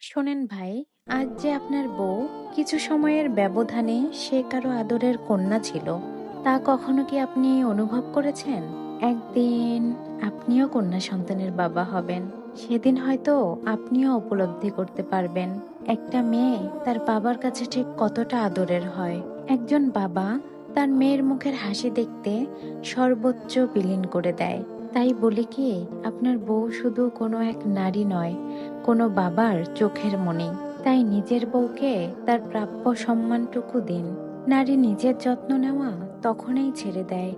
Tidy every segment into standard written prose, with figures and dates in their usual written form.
শোনেন ভাই, আজ যে আপনার বউ কিছু সময়ের ব্যবধানে সে কারো আদরের কন্যা ছিল, তা কখনো কি আপনি অনুভব করেছেন? একদিন আপনিও কন্যা সন্তানের বাবা হবেন। সেদিন হয়তো আপনিও উপলব্ধি করতে পারবেন একটা মেয়ে তার বাবার কাছে ঠিক কতটা আদরের হয়। একজন বাবা তার মেয়ের মুখের হাসি দেখতে সর্বোচ্চ বিলীন করে দেয়। তাই বলি কি, আপনার বউ শুধু কোনো এক নারী নয়, কোনো বাবার চোখের মণি। তাই নিজের বউকে তার প্রাপ্য সম্মানটুকু দিন। নারী নিজের যত্ন নেওয়া তখনই ছেড়ে দেয়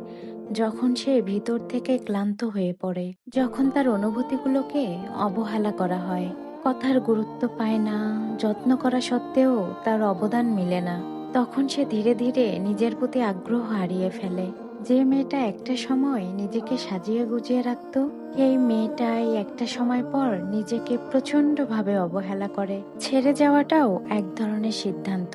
যখন সে ভিতর থেকে ক্লান্ত হয়ে পড়ে, যখন তার অনুভূতিগুলোকে অবহেলা করা হয়, কথার গুরুত্ব পায় না, যত্ন করা সত্ত্বেও তার অবদান মিলে না। তখন সে ধীরে ধীরে নিজের প্রতি আগ্রহ হারিয়ে ফেলে। যে মেয়েটা একটা সময় নিজেকে সাজিয়ে গুজিয়ে রাখতো, এই মেয়েটাই একটা সময় পর নিজেকে প্রচন্ডভাবে অবহেলা করে। ছেড়ে যাওয়াটাও এক ধরনের সিদ্ধান্ত।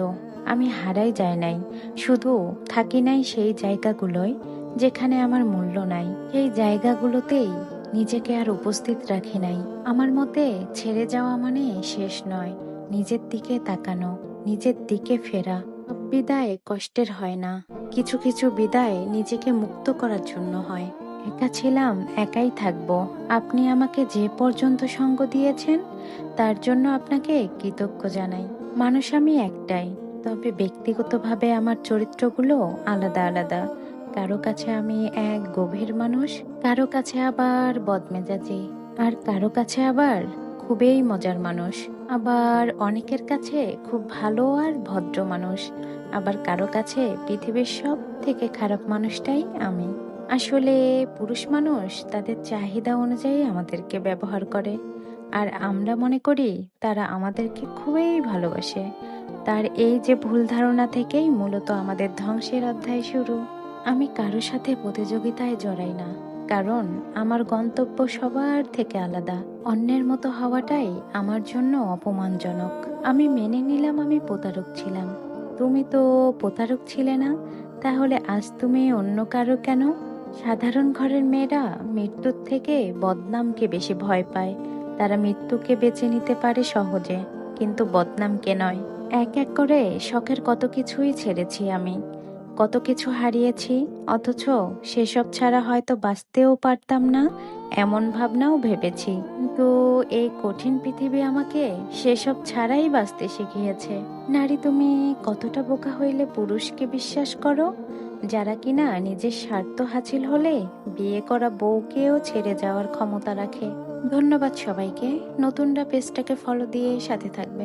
আমি হারাই যায় নাই, শুধু থাকি নাই সেই জায়গাগুলোয় যেখানে আমার মূল্য নাই। সেই জায়গাগুলোতেই নিজেকে আর উপস্থিত রাখি নাই। আমার মতে ছেড়ে যাওয়া মানে শেষ নয়, নিজের দিকে তাকানো, নিজের দিকে ফেরা। সব বিদায় কষ্টের হয় না, কিছু কিছু বিদায় নিজেকে মুক্ত করার জন্য হয়। একা ছিলাম, একাই থাকবো। আপনি আমাকে যে পর্যন্ত সঙ্গ দিয়েছেন তার জন্য আপনাকে কৃতজ্ঞ জানাই। মানুষ আমি একটাই, তবে ব্যক্তিগতভাবে আমার চরিত্রগুলো আলাদা আলাদা। কারো কাছে আমি এক গভীর মানুষ, কারো কাছে আবার বদমেজাজি, আর কারো কাছে আবার খুবই মজার মানুষ। আবার অনেকের কাছে খুব ভালো আর ভদ্র মানুষ। আবার কারো কাছে পৃথিবীর সব থেকে খারাপ মানুষটাই আমি। আসলে পুরুষ মানুষ তাদের চাহিদা অনুযায়ী আমাদেরকে ব্যবহার করে, আর আমরা মনে করি তারা আমাদেরকে খুবই ভালোবাসে। তার এই যে ভুল ধারণা থেকেই মূলত আমাদের ধ্বংসের অধ্যায় শুরু। আমি কারো সাথে প্রতিযোগিতায় জড়াই না, কারণ আমার গন্তব্য সবার থেকে আলাদা। অন্যের মতো হওয়াটাই আমার জন্য অপমানজনক। আমি মেনে নিলাম আমি প্রতারক ছিলাম। তুমি তো প্রতারক ছিলে না, তাহলে আজ তুমি অন্য কারো কেন? সাধারণ ঘরের মেয়েরা মৃত্যুর থেকে বদনামকে বেশি ভয় পায়। তারা মৃত্যুকে বেছে নিতে পারে সহজে, কিন্তু বদনামকে নয়। এক এক করে শখের কত কিছুই ছেড়েছি আমি, কত কিছু হারিয়েছি, অথচ সেসব ছাড়া হয়তো বাঁচতেও পারতাম না এমন ভাবনাও ভেবেছি। কিন্তু এই কঠিন পৃথিবী আমাকে সেসব ছাড়াই বাঁচতে শিখিয়েছে। নারী, তুমি কতটা বোকা হইলে পুরুষকে বিশ্বাস করো, যারা কিনা নিজের স্বার্থ হাসিল হলে বিয়ে করা বউকেও ছেড়ে যাওয়ার ক্ষমতা রাখে। ধন্যবাদ সবাইকে। নতুনরা পেজটাকে ফলো দিয়ে সাথে থাকবে।